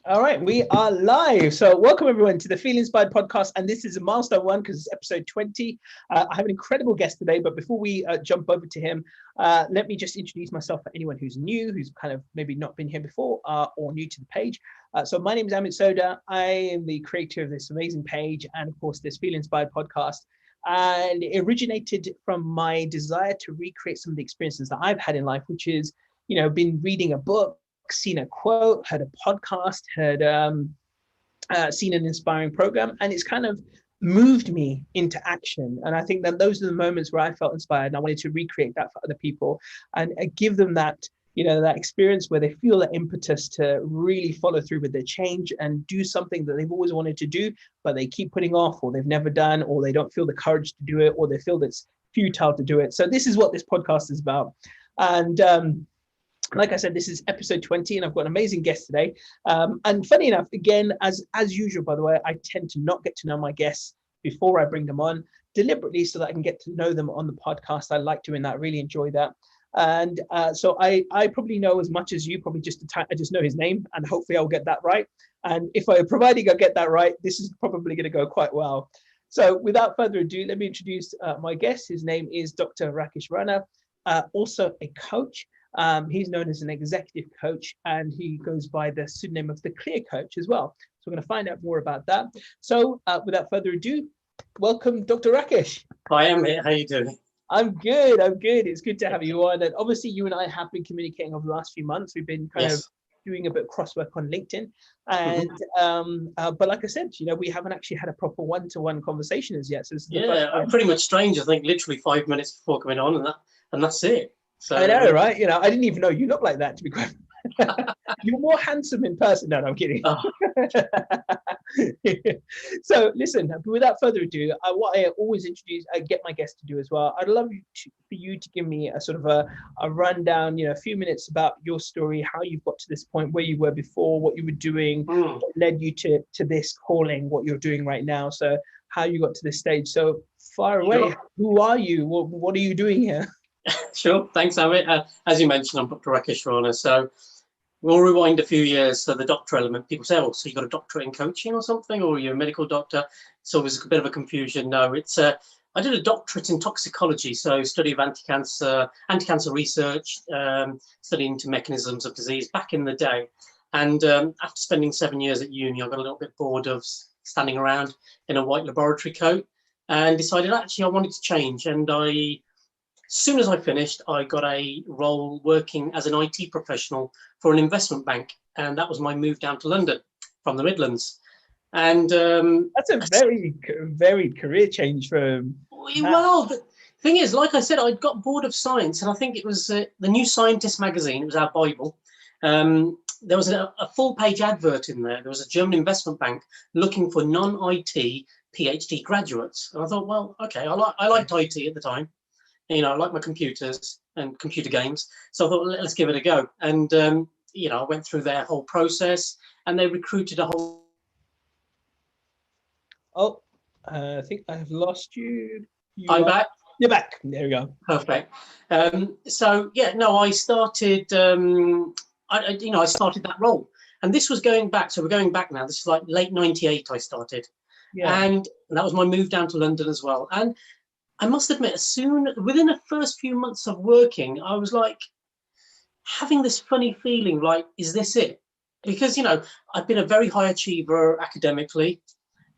All right, we are live. So welcome everyone to the Feel Inspired podcast. And this is a milestone one because it's episode 20. I have an incredible guest today, but before we jump over to him, let me just introduce myself for anyone who's new, who's kind of maybe not been here before or new to the page. So my name is Amit Sodha. I am the creator of this amazing page and of course this Feel Inspired podcast. And it originated from my desire to recreate some of the experiences that I've had in life, which is, been reading a book, seen a quote, heard a podcast, seen an inspiring program, and it's kind of moved me into action. And I think that those are the moments where I felt inspired and I wanted to recreate that for other people and give them that, that experience where they feel that impetus to really follow through with their change and do something that they've always wanted to do, but they keep putting off, or they've never done, or they don't feel the courage to do it, or they feel that it's futile to do it. So this is what this podcast is about. And like I said, this is episode 20, and I've got an amazing guest today. And funny enough, again, as usual, by the way, I tend to not get to know my guests before I bring them on deliberately so that I can get to know them on the podcast. I like doing that, I really enjoy that. And so I probably know as much as you, probably I just know his name, and hopefully I'll get that right. And providing I get that right, this is probably going to go quite well. So without further ado, let me introduce my guest. His name is Dr. Rakish Rana, also a coach. He's known as an executive coach, and he goes by the pseudonym of the Clear Coach as well. So we're going to find out more about that. So without further ado, welcome, Dr. Rakish. Hi, Amit. How are you doing? I'm good. It's good to have you on. And obviously, you and I have been communicating over the last few months. We've been kind of doing a bit of crosswork on LinkedIn. And but like I said, we haven't actually had a proper one-to-one conversation as yet. So this is I'm pretty much strange. I think literally 5 minutes before coming on, and that's it. So I know, right? I didn't even know you look like that, to be quite. You're more handsome in person. No, I'm kidding. Oh. So listen, without further ado, what I always get my guests to do as well. I'd love for you to give me a sort of a rundown, a few minutes about your story, how you've got to this point, where you were before, what you were doing, what led you to this calling, what you're doing right now. So how you got to this stage. So far away, sure. Who are you? What are you doing here? Sure. Thanks, Amit. As you mentioned, I'm Dr. Rakish Rana. So we'll rewind a few years. So the doctor element, people say, oh, so you got a doctorate in coaching or something, or you're a medical doctor? It's always a bit of a confusion. No, I did a doctorate in toxicology, so study of anti-cancer research, studying into mechanisms of disease back in the day. And after spending 7 years at uni, I got a little bit bored of standing around in a white laboratory coat and decided actually I wanted to change. And as soon as I finished, I got a role working as an IT professional for an investment bank. And that was my move down to London from the Midlands. And that's a very, very career change from. Well, the thing is, like I said, I got bored of science. And I think it was the New Scientist magazine. It was our Bible. There was a full-page advert in there. There was a German investment bank looking for non-IT PhD graduates. And I thought, well, okay, I liked IT at the time. I like my computers and computer games. So I thought, let's give it a go. And, I went through their whole process and they recruited a whole. Oh, I think I've lost you. I'm back. You're back. There we go. Perfect. I started, I started that role. And this was going back. So we're going back now. This is like late 98 I started. Yeah. And that was my move down to London as well. And I must admit, within the first few months of working, I was like having this funny feeling, like, is this it? Because, I've been a very high achiever academically,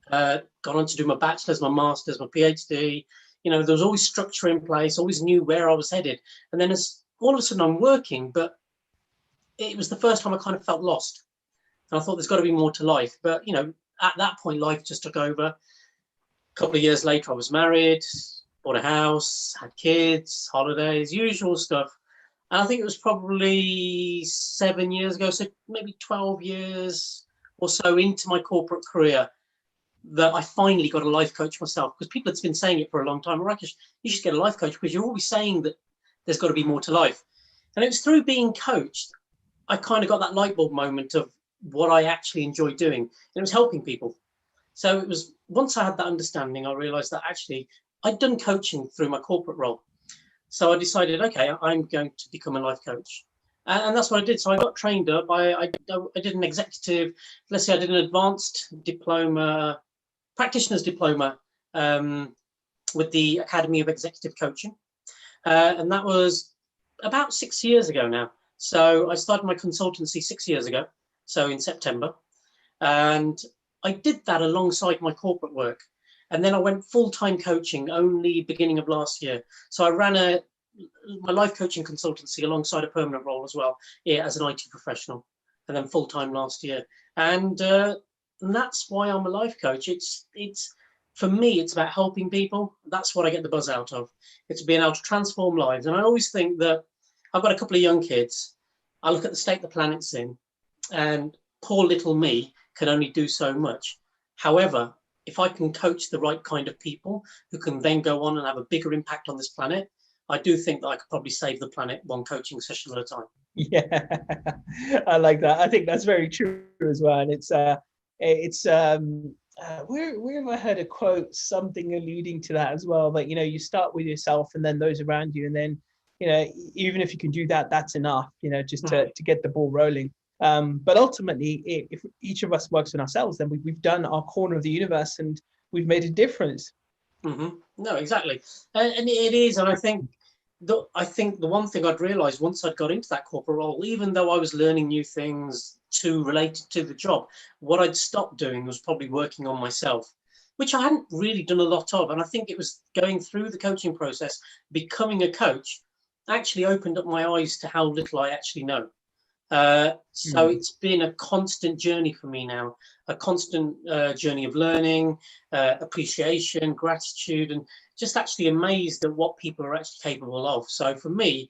gone on to do my bachelor's, my master's, my PhD. There was always structure in place, always knew where I was headed. And then all of a sudden I'm working, but it was the first time I kind of felt lost. And I thought there's got to be more to life. But, at that point, life just took over. A couple of years later, I was married, bought a house, had kids, holidays, usual stuff. And I think it was probably 7 years ago, so maybe 12 years or so into my corporate career, that I finally got a life coach myself. Because people had been saying it for a long time, Rakish, you should get a life coach because you're always saying that there's got to be more to life. And it was through being coached, I kind of got that light bulb moment of what I actually enjoy doing. And it was helping people. So it was, once I had that understanding, I realized that actually I'd done coaching through my corporate role. So I decided, okay, I'm going to become a life coach. And that's what I did. So I got trained up. I did an executive, let's say I did an advanced diploma, practitioner's diploma with the Academy of Executive Coaching. And that was about 6 years ago now. So I started my consultancy 6 years ago, so in September. And I did that alongside my corporate work. And then I went full-time coaching only beginning of last year. So I ran my life coaching consultancy alongside a permanent role as well, as an IT professional, and then full-time last year. And that's why I'm a life coach. It's for me, it's about helping people. That's what I get the buzz out of. It's being able to transform lives. And I always think that I've got a couple of young kids. I look at the state the planet's in, and poor little me can only do so much. However, if I can coach the right kind of people who can then go on and have a bigger impact on this planet, I do think that I could probably save the planet one coaching session at a time. Yeah, I like that. I think that's very true as well. And where have I heard a quote, something alluding to that as well? But, you start with yourself and then those around you. And then, even if you can do that, that's enough, just to get the ball rolling. But ultimately, if each of us works on ourselves, then we've done our corner of the universe and we've made a difference. No, exactly. And it is. And I think the one thing I'd realized once I'd got into that corporate role, even though I was learning new things related to the job, what I'd stopped doing was probably working on myself, which I hadn't really done a lot of. And I think it was going through the coaching process, becoming a coach, actually opened up my eyes to how little I actually know. So it's been a constant journey for me now, a constant journey of learning, appreciation, gratitude, and just actually amazed at what people are actually capable of. So for me,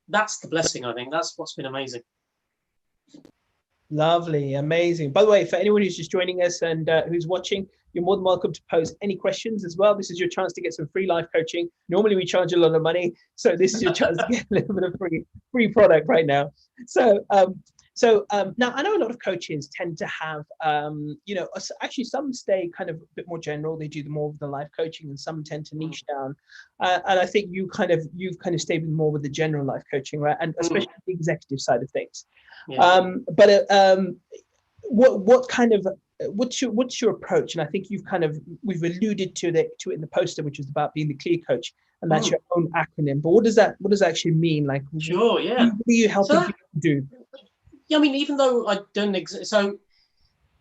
that's the blessing, I think. That's what's been amazing. Lovely, amazing. By the way, for anyone who's just joining us and who's watching, you're more than welcome to pose any questions as well. This is your chance to get some free life coaching. Normally we charge a lot of money, so this is your chance to get a little bit of free product right now. So now I know a lot of coaches tend to have, actually some stay kind of a bit more general. They do more of the life coaching, and some tend to niche down. And I think you've kind of stayed more with the general life coaching, right? And especially the executive side of things. Yeah. What's your approach? And I think we've alluded to it in the poster, which is about being the clear coach, and that's your own acronym. But what does that actually mean? Like, sure, yeah. What are you helping people do? Yeah, I mean, even though I'd done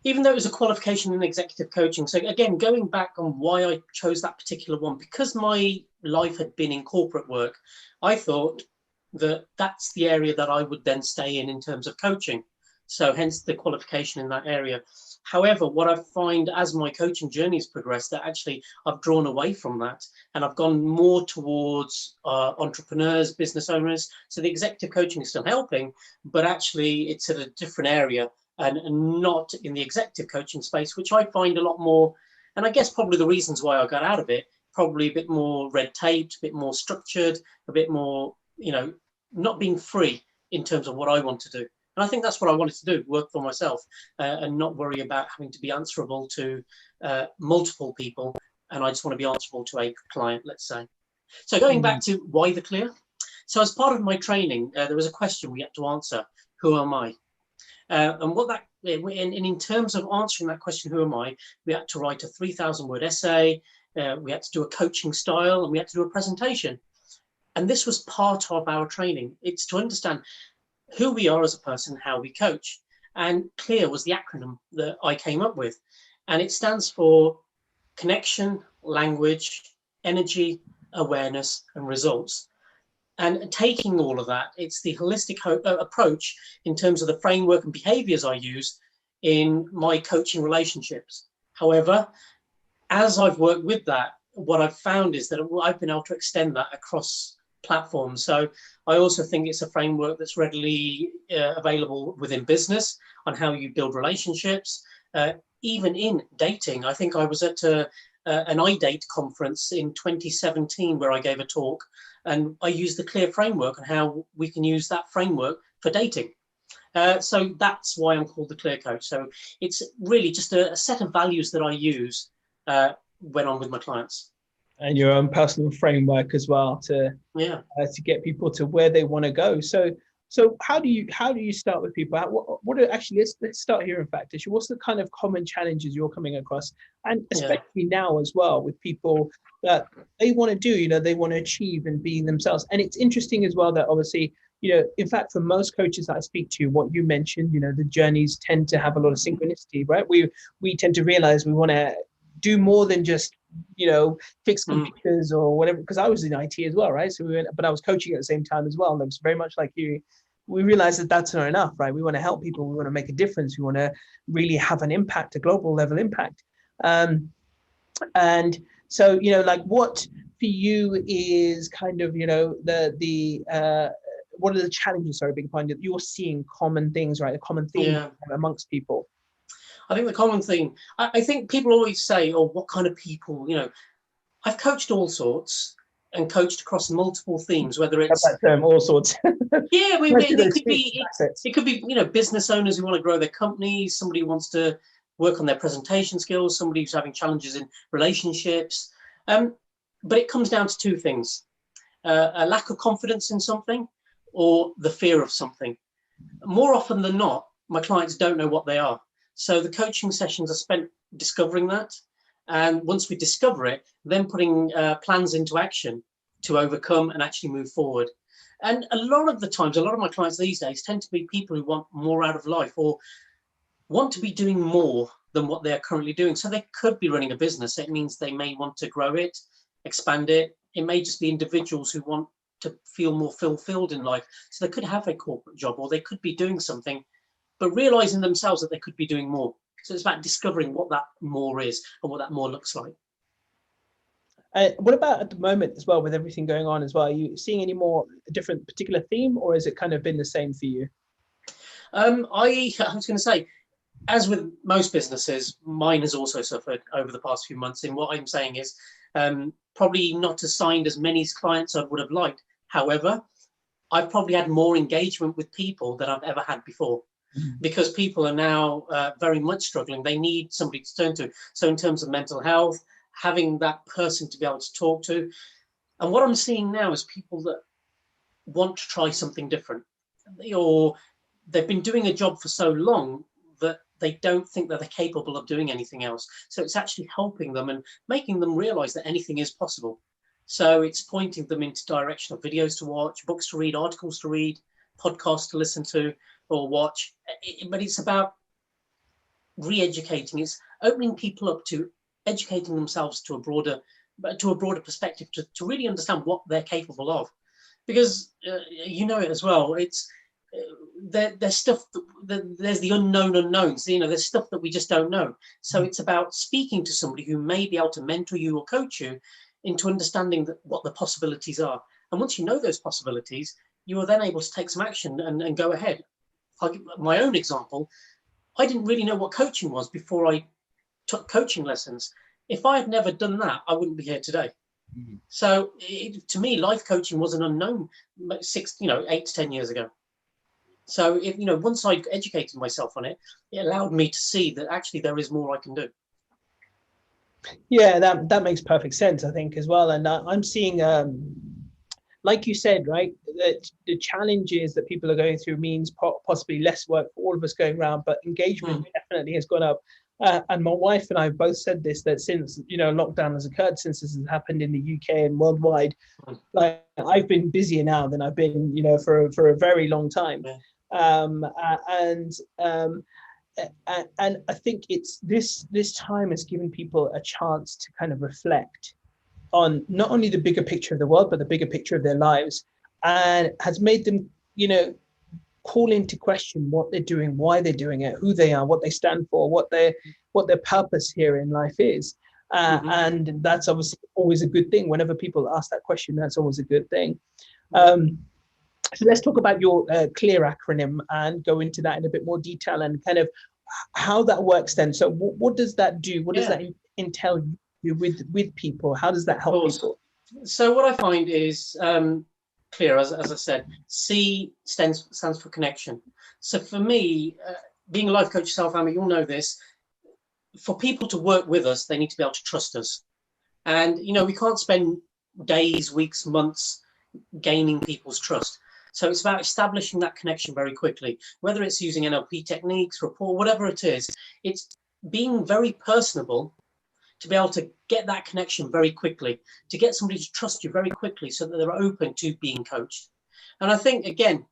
even though it was a qualification in executive coaching, so again, going back on why I chose that particular one, because my life had been in corporate work, I thought that that's the area that I would then stay in terms of coaching. So hence the qualification in that area. However, what I find as my coaching journey has progressed, that actually I've drawn away from that and I've gone more towards entrepreneurs, business owners. So the executive coaching is still helping, but actually it's at a different area and not in the executive coaching space, which I find a lot more, and I guess probably the reasons why I got out of it, probably a bit more red taped, a bit more structured, a bit more, not being free in terms of what I want to do. And I think that's what I wanted to do, work for myself and not worry about having to be answerable to multiple people. And I just want to be answerable to a client, let's say. So going back to why the clear. So as part of my training, there was a question we had to answer, who am I? And what that, in terms of answering that question, who am I, we had to write a 3,000-word essay, we had to do a coaching style, and we had to do a presentation. And this was part of our training. It's to understand who we are as a person, how we coach. And CLEAR was the acronym that I came up with. And it stands for connection, language, energy, awareness, and results. And taking all of that, it's the holistic approach in terms of the framework and behaviors I use in my coaching relationships. However, as I've worked with that, what I've found is that I've been able to extend that across platforms. So I also think it's a framework that's readily available within business on how you build relationships, even in dating. I think I was at an iDate conference in 2017 where I gave a talk, and I used the CLEAR framework and how we can use that framework for dating. So that's why I'm called the CLEAR Coach. So it's really just a set of values that I use when I'm with my clients. And your own personal framework as well to get people to where they want to go. So So how do you start with people? What are actually, let's start here. In fact, actually, what's the kind of common challenges you're coming across, and especially now as well with people that they want to do, they want to achieve and be themselves. And it's interesting as well that obviously, in fact, for most coaches that I speak to, what you mentioned, the journeys tend to have a lot of synchronicity, right? We tend to realize we want to do more than just fix computers or whatever, because I was in IT as well, right? So but I was coaching at the same time as well, and it was very much like you. We realized that that's not enough, right? We want to help people, we want to make a difference, we want to really have an impact, a global level impact. And so, like, what for you is kind of, what are the challenges, big point that you're seeing common things, right? A common theme amongst people. I think the common thing, I think people always say, oh, what kind of people, I've coached all sorts and coached across multiple themes, whether it's that term, all sorts. Yeah, it could be business owners who want to grow their companies, somebody who wants to work on their presentation skills, somebody who's having challenges in relationships. But it comes down to two things: a lack of confidence in something, or the fear of something. More often than not, my clients don't know what they are. So the coaching sessions are spent discovering that. And once we discover it, then putting plans into action to overcome and actually move forward. And a lot of the times, a lot of my clients these days tend to be people who want more out of life, or want to be doing more than what they're currently doing. So they could be running a business. It means they may want to grow it, expand it. It may just be individuals who want to feel more fulfilled in life. So they could have a corporate job, or they could be doing something, but realizing themselves that they could be doing more. So it's about discovering what that more is and what that more looks like. What about at the moment as well, with everything going on as well? Are you seeing any more different particular theme, or has it kind of been the same for you? I was going to say, as with most businesses, mine has also suffered over the past few months. And what I'm saying is probably not assigned as many clients I would have liked. However, I've probably had more engagement with people than I've ever had before. Because people are now very much struggling. They need somebody to turn to. So in terms of mental health, having that person to be able to talk to. And what I'm seeing now is people that want to try something different, or they've been doing a job for so long that they don't think that they're capable of doing anything else. So it's actually helping them and making them realize that anything is possible. So it's pointing them into direction of videos to watch, books to read, articles to read, podcasts to listen to or watch. But it's about re-educating. It's opening people up to educating themselves to a broader perspective, to really understand what they're capable of. Because it as well, it's there's stuff there's the unknown unknowns. There's stuff that we just don't know. So it's about speaking to somebody who may be able to mentor you or coach you into understanding what the possibilities are. And once you know those possibilities, you are then able to take some action and go ahead. I'll give my own example. I didn't really know what coaching was before I took coaching lessons. If I had never done that, I wouldn't be here today. Mm-hmm. So to me, life coaching was an unknown 8 to 10 years ago. So once I educated myself on it, it allowed me to see that actually there is more I can do. Yeah, that makes perfect sense, I think, as well. And I'm seeing, like you said, right, that the challenges that people are going through means possibly less work for all of us going around, but engagement definitely has gone up. And my wife and I both said this, that since lockdown has occurred, since this has happened in the UK and worldwide, like I've been busier now than I've been for a very long time. And I think it's this time has given people a chance to kind of reflect on not only the bigger picture of the world, but the bigger picture of their lives, and has made them call into question what they're doing, why they're doing it, who they are, what they stand for, what their purpose here in life is. And that's obviously always a good thing. Whenever people ask that question, that's always a good thing. So let's talk about your CLEAR acronym and go into that in a bit more detail and kind of how that works then. So what does that do? What does that entail you with people? How does that help people? So what I find is CLEAR, as I said, C stands for connection. So for me, being a life coach yourself, Amit, you'll know this. For people to work with us, they need to be able to trust us. And, we can't spend days, weeks, months gaining people's trust. So it's about establishing that connection very quickly, whether it's using NLP techniques, rapport, whatever it is. It's being very personable to be able to get that connection very quickly, to get somebody to trust you very quickly so that they're open to being coached. And I think, again,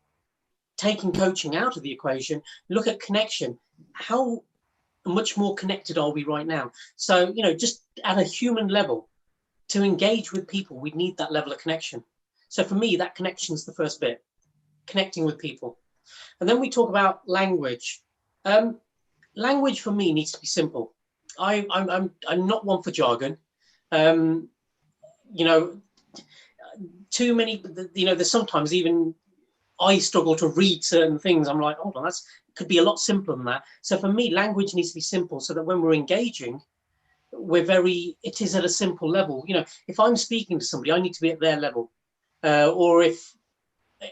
taking coaching out of the equation, look at connection. How much more connected are we right now? So, just at a human level, to engage with people, we need that level of connection. So for me, that connection is the first bit, connecting with people. And then we talk about language. Language for me needs to be simple. I'm not one for jargon. Too many, there's sometimes even I struggle to read certain things. I'm like, hold on, that could be a lot simpler than that. So for me, language needs to be simple so that when we're engaging, it is at a simple level. If I'm speaking to somebody, I need to be at their level. Or if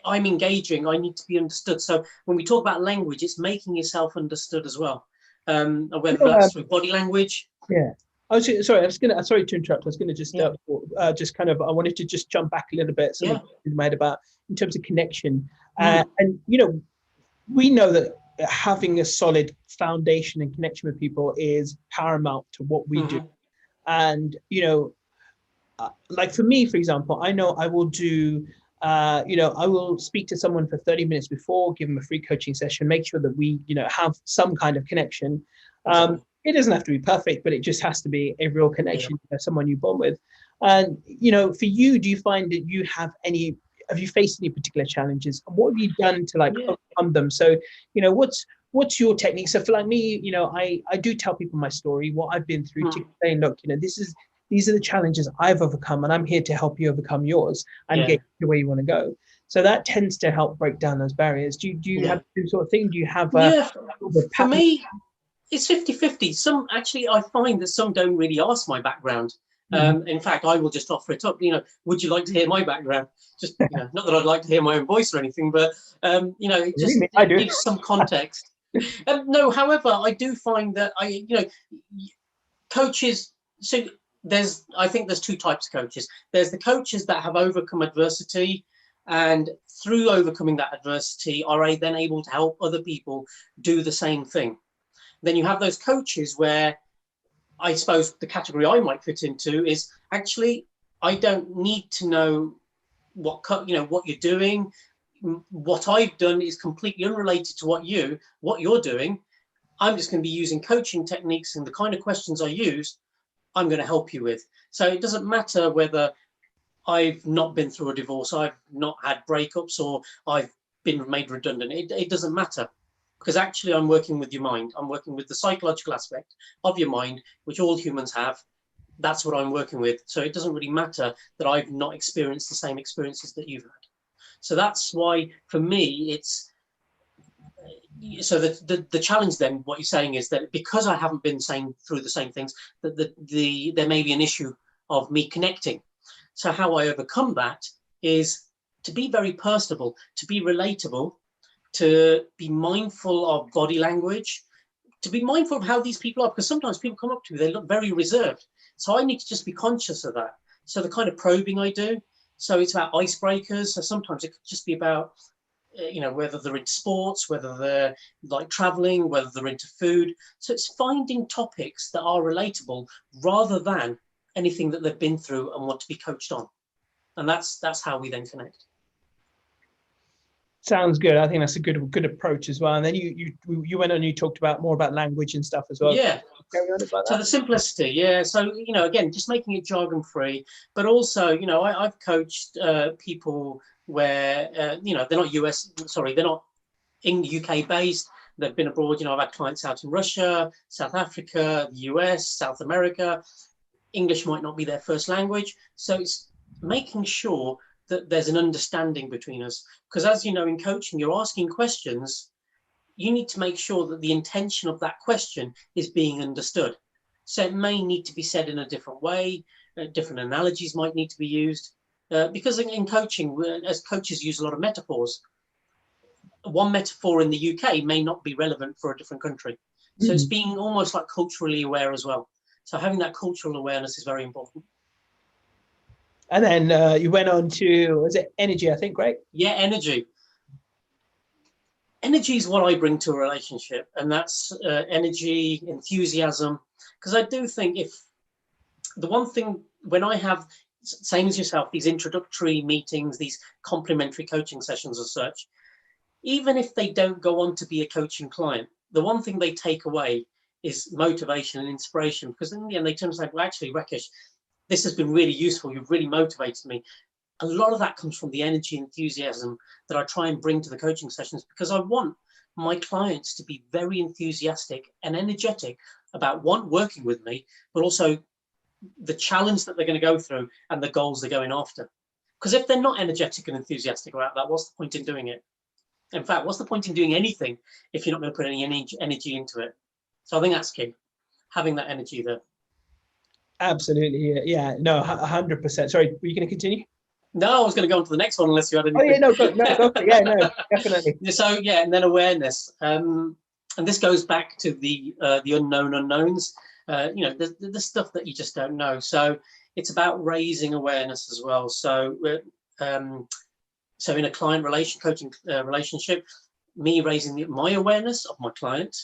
I'm engaging, I need to be understood. So when we talk about language, it's making yourself understood as well. Whether that's through body language. Yeah. Sorry to interrupt. I was going to just I wanted to just jump back a little bit. Something you made about in terms of connection. And we know that having a solid foundation and connection with people is paramount to what we do. And, like for me, for example, I know I will do, I will speak to someone for 30 minutes before, give them a free coaching session, make sure that we, have some kind of connection. It doesn't have to be perfect, but it just has to be a real connection, someone you bond with. And, for you, do you find that have you faced any particular challenges? And what have you done to overcome them? So, what's your technique? So for me, I do tell people my story, what I've been through, to saying, look, these are the challenges I've overcome, and I'm here to help you overcome yours and get you where you want to go. So that tends to help break down those barriers. Do you have the sort of thing? Do you have for me, it's 50-50. I find that some don't really ask my background. In fact, I will just offer it up. Would you like to hear my background? Just not that I'd like to hear my own voice or anything, but it just gives some context. No, however, I do find that coaches. So I think there's two types of coaches. There's the coaches that have overcome adversity, and through overcoming that adversity are then able to help other people do the same thing. Then you have those coaches where I suppose the category I might fit into is actually I don't need to know what you're doing. What I've done is completely unrelated to what you're doing. I'm just going to be using coaching techniques, and the kind of questions I use, I'm going to help you with. So it doesn't matter whether I've not been through a divorce, I've not had breakups, or I've been made redundant. It doesn't matter, because actually I'm working with your mind. I'm working with the psychological aspect of your mind, which all humans have. That's what I'm working with. So it doesn't really matter that I've not experienced the same experiences that you've had. So that's why, for me, it's so the challenge then, what you're saying is that because I haven't been through the same things, that there may be an issue of me connecting. So how I overcome that is to be very personable, to be relatable, to be mindful of body language, to be mindful of how these people are, because sometimes people come up to me, they look very reserved. So I need to just be conscious of that. So the kind of probing I do, so it's about icebreakers. So sometimes it could just be about, whether they're into sports, whether they're like traveling, whether they're into food. So it's finding topics that are relatable rather than anything that they've been through and want to be coached on. And that's how we then connect. Sounds good. I think that's a good approach as well. And then you went on, you talked more about language and stuff as well. Yeah. Carry on about that. So the simplicity, yeah. So again, just making it jargon free, but also I've coached people where they're not they're not in UK based. They've been abroad. I've had clients out in Russia, South Africa, the US, South America. English might not be their first language, so it's making sure that there's an understanding between us. Because as you know, in coaching, you're asking questions. You need to make sure that the intention of that question is being understood. So it may need to be said in a different way. Different analogies might need to be used. Because in coaching, as coaches use a lot of metaphors. One metaphor in the UK may not be relevant for a different country. So it's being almost like culturally aware as well. So having that cultural awareness is very important. And then you went on to, was it energy, I think, right? Yeah, energy. energy is what I bring to a relationship, and that's energy, enthusiasm. Because I do think if the one thing when I have, same as yourself, these introductory meetings, these complimentary coaching sessions as such, even if they don't go on to be a coaching client, the one thing they take away is motivation and inspiration. Because in the end, they turn and say, well, actually, Rakish, this has been really useful. You've really motivated me. A lot of that comes from the energy and enthusiasm that I try and bring to the coaching sessions, because I want my clients to be very enthusiastic and energetic about, one, working with me, but also the challenge that they're going to go through and the goals they're going after. Because if they're not energetic and enthusiastic about that, what's the point in doing it? In fact, what's the point in doing anything if you're not going to put any energy into it? So I think that's key, having that energy there. Absolutely. Yeah. No, 100%. Sorry, were you going to continue? No, I was going to go on to the next one unless you had anything. Oh, yeah, no, go yeah, no, definitely. So, yeah, and then awareness. And this goes back to the unknown unknowns, the stuff that you just don't know. So it's about raising awareness as well. So, so in a client coaching relationship, me raising my awareness of my client,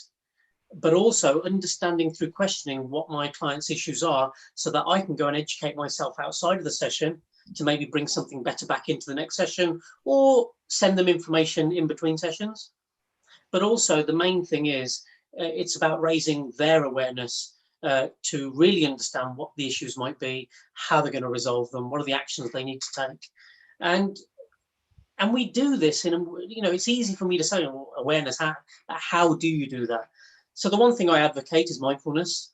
but also understanding through questioning what my client's issues are, so that I can go and educate myself outside of the session to maybe bring something better back into the next session, or send them information in between sessions. But also the main thing is it's about raising their awareness to really understand what the issues might be, how they're going to resolve them, what are the actions they need to take. And we do this in, it's easy for me to say, awareness, how do you do that? So the one thing I advocate is mindfulness,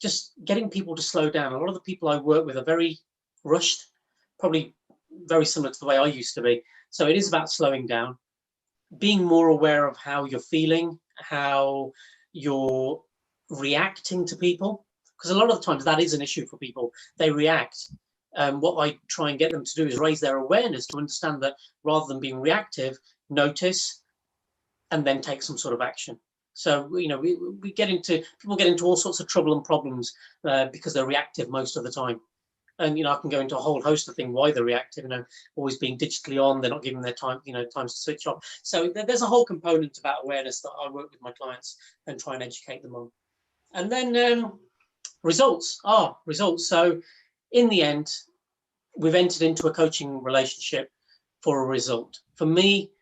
just getting people to slow down. A lot of the people I work with are very rushed, probably very similar to the way I used to be. So it is about slowing down, being more aware of how you're feeling, how you're reacting to people. Because a lot of the times that is an issue for people. They react. What I try and get them to do is raise their awareness to understand that rather than being reactive, notice and then take some sort of action. So, we get into, people get into all sorts of trouble and problems because they're reactive most of the time. And, I can go into a whole host of things why they're reactive, always being digitally on, they're not giving their time, time to switch off. So there's a whole component about awareness that I work with my clients and try and educate them on. And then results. So in the end, we've entered into a coaching relationship for a result. For me,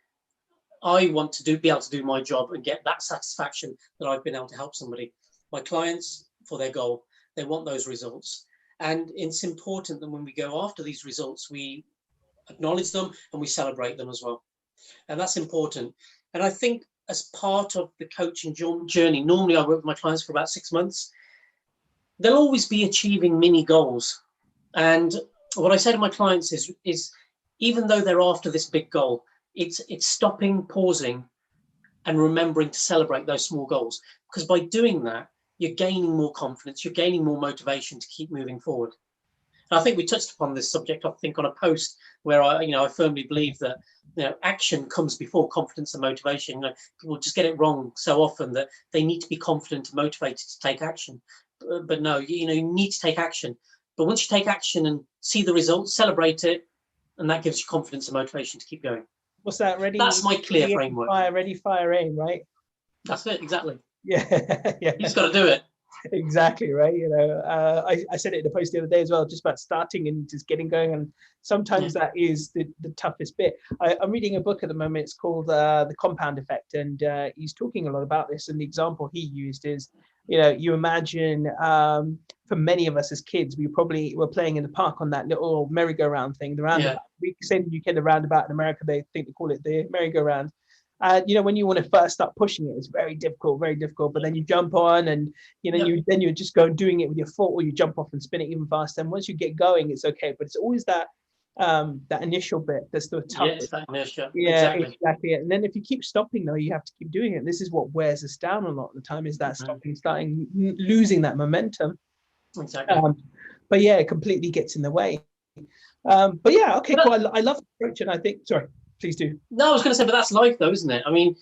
I want to be able to do my job and get that satisfaction that I've been able to help somebody. My clients, for their goal, they want those results. And it's important that when we go after these results, we acknowledge them and we celebrate them as well. And that's important. And I think as part of the coaching journey, normally I work with my clients for about 6 months. They'll always be achieving mini goals. And what I say to my clients is even though they're after this big goal, it's stopping, pausing, and remembering to celebrate those small goals. Because by doing that, you're gaining more confidence, you're gaining more motivation to keep moving forward. And I think we touched upon this subject, I think, on a post where I firmly believe that action comes before confidence and motivation. People just get it wrong so often that they need to be confident and motivated to take action. But no, you need to take action. But once you take action and see the results, celebrate it, and that gives you confidence and motivation to keep going. What's that? That's my clear framework. Ready, fire, aim, right? That's it, exactly. Yeah, yeah. You just got to do it. Exactly, right. I said it in a post the other day as well, just about starting and just getting going. And sometimes that is the toughest bit. I'm reading a book at the moment. It's called The Compound Effect, and he's talking a lot about this. And the example he used is, you imagine for many of us as kids, we probably were playing in the park on that little merry-go-round thing, the roundabout. We say in the UK, the roundabout. In America, they call it the merry-go-round. When you want to first start pushing it, it's very difficult. But then you jump on, and you just go doing it with your foot, or you jump off and spin it even faster. And once you get going, it's okay. But it's always that initial bit that's the toughest. That inertia. Yeah, exactly. And then if you keep stopping, though, you have to keep doing it. This is what wears us down a lot of the time, is that starting losing that momentum. Exactly. But yeah, it completely gets in the way. But yeah, okay, cool. I love the approach, and I think, sorry. Please do. No, I was going to say, but that's life, though, isn't it? I mean,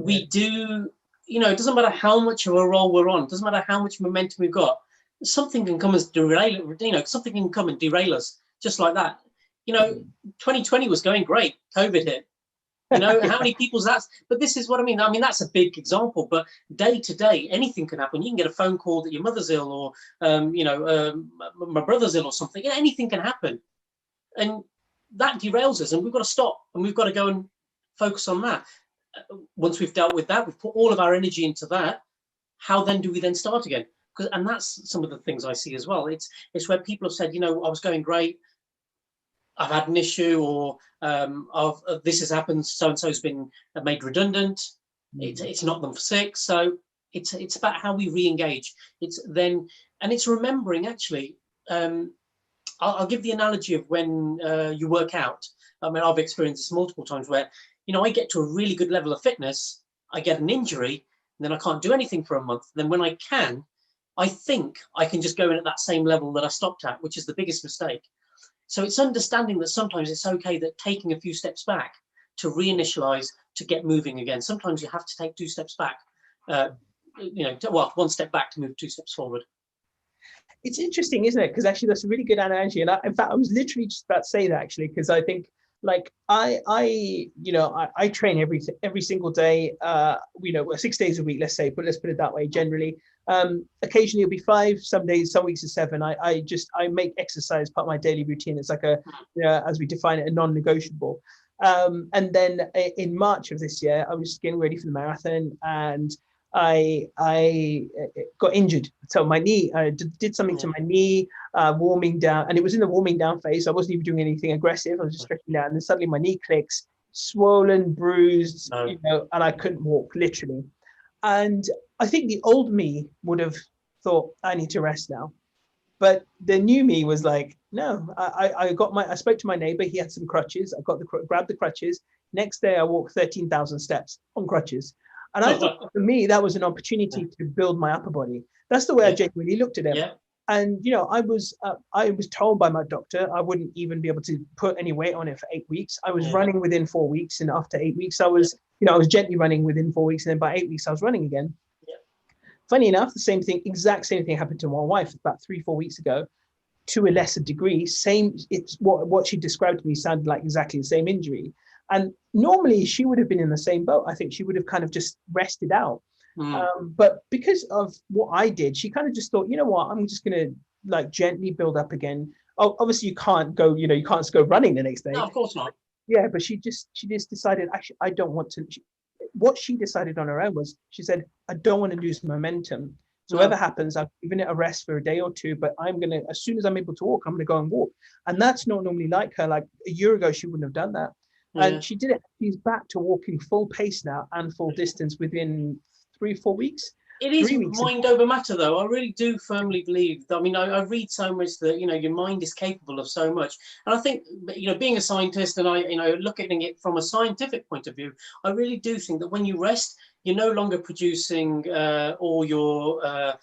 we do, it doesn't matter how much of a role we're on, it doesn't matter how much momentum we've got, something can come and something can come and derail us, just like that. 2020 was going great, COVID hit. You know, how many people's that's, but this is what I mean. I mean, that's a big example, but day to day, anything can happen. You can get a phone call that your mother's ill, or, my brother's ill or something. Anything can happen. And that derails us, and we've got to stop, and we've got to go and focus on that. Once we've dealt with that, we've put all of our energy into that. How then do we then start again? And that's some of the things I see as well. It's where people have said, you know, I was going great, I've had an issue, or this has happened, so and so's been made redundant. It's knocked them for six. So it's about how we re-engage. It's then, and it's remembering actually. I'll give the analogy of when you work out. I mean, I've experienced this multiple times where, you know, I get to a really good level of fitness, I get an injury, and then I can't do anything for a month. Then when I can, I think I can just go in at that same level that I stopped at, which is the biggest mistake. So it's understanding that sometimes it's okay that taking a few steps back to reinitialize, to get moving again. Sometimes you have to take 2 steps back, one step back to move 2 steps forward. It's interesting, isn't it? Because actually that's a really good analogy. And in fact, I was literally just about to say that actually, because I think like I train every single day, 6 days a week, let's say, but let's put it that way, generally. Occasionally it'll be 5, some days, some weeks are 7. I make exercise part of my daily routine. It's like as we define it, a non-negotiable. And then in March of this year, I was getting ready for the marathon, and I got injured. So my knee, I did something to my knee, warming down, and it was in the warming down phase. So I wasn't even doing anything aggressive. I was just stretching down, and then suddenly my knee clicks, swollen, bruised, and I couldn't walk, literally. And I think the old me would have thought, I need to rest now. But the new me was like, no. I spoke to my neighbor. He had some crutches. I grabbed the crutches. Next day, I walked 13,000 steps on crutches. And I thought, for me, that was an opportunity to build my upper body. That's the way I genuinely looked at it. Yeah. And, you know, I was told by my doctor I wouldn't even be able to put any weight on it for 8 weeks. I was running within 4 weeks. And after 8 weeks, I was gently running within 4 weeks. And then by 8 weeks, I was running again. Yeah. Funny enough, exact same thing happened to my wife about 3-4 weeks ago, to a lesser degree. It's what she described to me sounded like exactly the same injury. And normally she would have been in the same boat. I think she would have kind of just rested out. But because of what I did, she kind of just thought, you know what, I'm just going to like gently build up again. Oh, obviously you can't go running the next day. No, of course not. Yeah, but she just decided, actually, I don't want to. What she decided on her own was, she said, I don't want to lose momentum. So whatever happens, I've given it a rest for a day or two, but I'm going to, as soon as I'm able to walk, I'm going to go and walk. And that's not normally like her. Like a year ago, she wouldn't have done that. And she did it. She's back to walking full pace now and full distance within 3-4 weeks. It is mind over matter, though. I really do firmly believe. I mean, I read so much that, you know, your mind is capable of so much. And I think, you know, being a scientist, and looking at it from a scientific point of view, I really do think that when you rest, you're no longer producing all your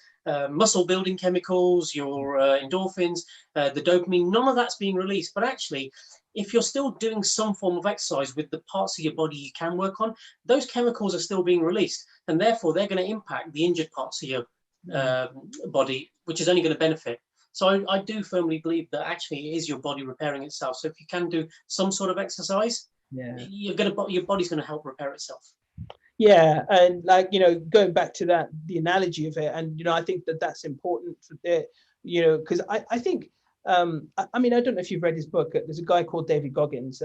muscle building chemicals, your endorphins, the dopamine. None of that's being released. But actually, if you're still doing some form of exercise with the parts of your body you can work on, those chemicals are still being released, and therefore they're going to impact the injured parts of your body, which is only going to benefit. So I do firmly believe that actually it is your body repairing itself. So if you can do some sort of exercise, your body's going to help repair itself. Yeah, and like, you know, going back to that, the analogy of it, and, you know, I think that's important for it, you know, because I think, I mean, I don't know if you've read his book. There's a guy called David Goggins,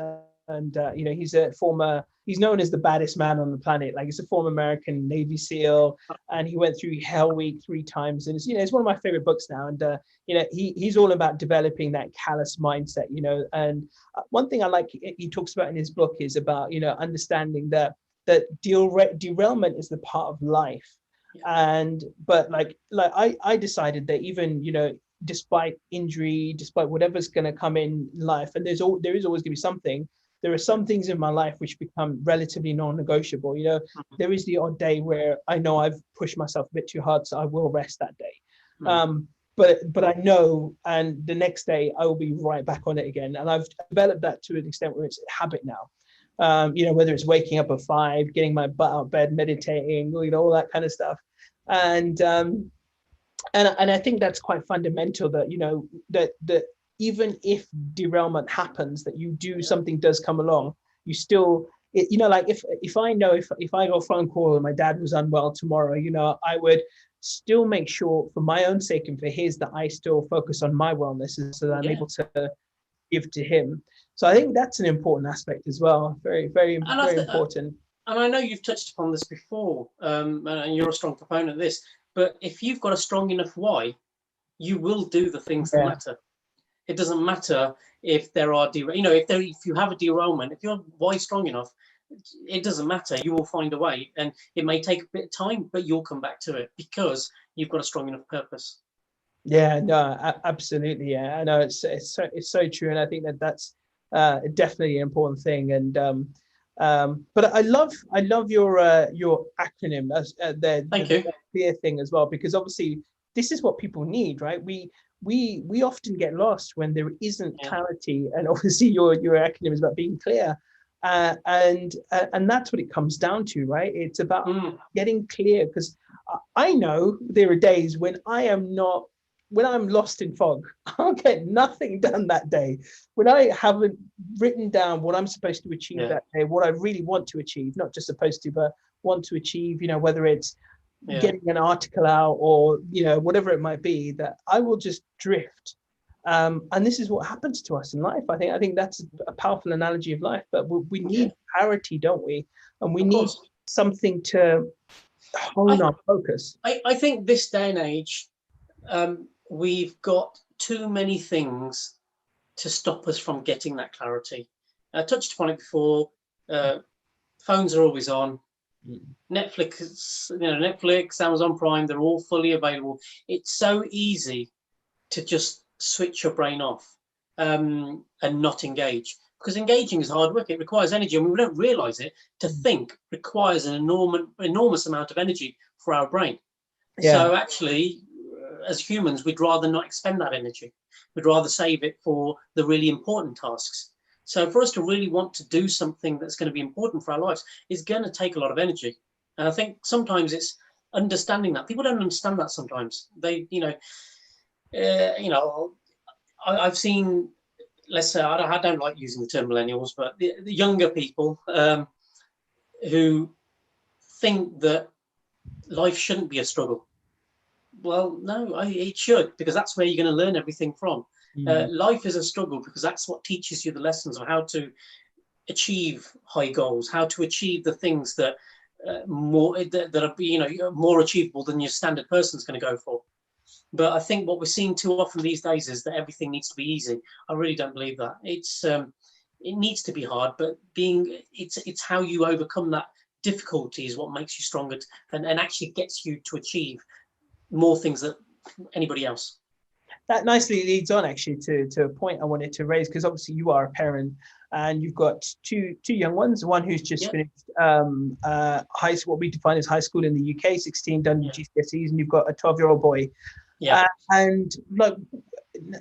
and you know, he's known as the baddest man on the planet. Like, he's a former American Navy SEAL, and he went through Hell Week 3 times, and it's one of my favorite books now. And you know, he's all about developing that callous mindset, you know. And one thing I like he talks about in his book is about, you know, understanding that derailment is the part of life. But I decided that, even, you know, despite injury, despite whatever's going to come in life, and there is always going to be something, there are some things in my life which become relatively non-negotiable. You know, there is the odd day where I know I've pushed myself a bit too hard, so I will rest that day. But I know, and the next day I will be right back on it again. And I've developed that to an extent where it's a habit now. You know, whether it's waking up at 5, getting my butt out of bed, meditating, you know, all that kind of stuff. And I think that's quite fundamental, that, you know, that even if derailment happens, that something does come along, you still like if I know if I got a phone call and my dad was unwell tomorrow, I would still make sure for my own sake and for his that I still focus on my wellness so that I'm able to give to him. So I think that's an important aspect as well. Very, very, very important. And I know you've touched upon this before, and you're a strong proponent of this, but if you've got a strong enough why, you will do the things that matter. It doesn't matter if there are, if you have a derailment, if your why is strong enough, it doesn't matter. You will find a way, and it may take a bit of time, but you'll come back to it because you've got a strong enough purpose. Yeah, no, absolutely. Yeah, I know it's so true, and I think that's definitely an important thing. And but I love your acronym as the clear thing as well, because obviously this is what people need, right? We often get lost when there isn't clarity, and obviously your acronym is about being clear, and that's what it comes down to, right? It's about getting clear, because I know there are days when I'm lost in fog. I'll get nothing done that day. When I haven't written down what I'm supposed to achieve that day, what I really want to achieve, not just supposed to, but want to achieve, whether it's getting an article out or, whatever it might be, that I will just drift. And this is what happens to us in life. I think that's a powerful analogy of life, but we need clarity, don't we? And we need something to hone our focus. I think this day and age, we've got too many things to stop us from getting that clarity. I touched upon it before. Phones are always on. Netflix, Amazon Prime, they're all fully available. It's so easy to just switch your brain off and not engage, because engaging is hard work. It requires energy, and we don't realize it. To think requires an enormous amount of energy for our brain. So actually, as humans, we'd rather not expend that energy. We'd rather save it for the really important tasks. So for us to really want to do something that's going to be important for our lives is going to take a lot of energy. And I think sometimes it's understanding that. People don't understand that sometimes. They, I've seen, let's say, I don't like using the term millennials, but the younger people who think that life shouldn't be a struggle. Well, no, it should, because that's where you're going to learn everything from. Life is a struggle because that's what teaches you the lessons of how to achieve high goals, how to achieve the things that are more achievable than your standard person's going to go for. But I think what we're seeing too often these days is that everything needs to be easy. I really don't believe that. It needs to be hard, but it's how you overcome that difficulty is what makes you stronger and actually gets you to achieve more things than anybody else. That nicely leads on actually to a point I wanted to raise, because obviously you are a parent and you've got two young ones, one who's just finished high school, what we define as high school in the UK, 16, done GCSEs, and you've got a 12-year-old boy. And look,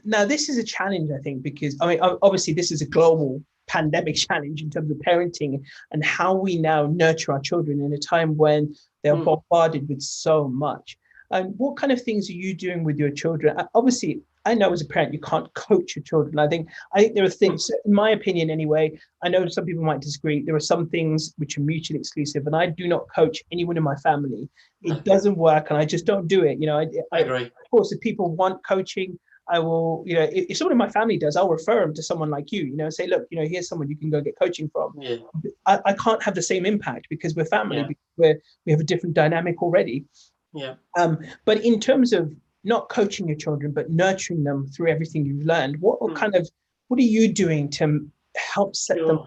now this is a challenge, I think, because obviously this is a global pandemic challenge in terms of parenting and how we now nurture our children in a time when they're bombarded with so much. And what kind of things are you doing with your children? Obviously, I know as a parent, you can't coach your children. I think there are things, in my opinion anyway, I know some people might disagree. There are some things which are mutually exclusive, and I do not coach anyone in my family. It doesn't work, and I just don't do it. I agree. Of course, if people want coaching, I will, if someone in my family does, I'll refer them to someone like you, say, look, here's someone you can go get coaching from. I can't have the same impact because we're family, because we have a different dynamic already. But in terms of not coaching your children, but nurturing them through everything you've learned, what are you doing to help set them,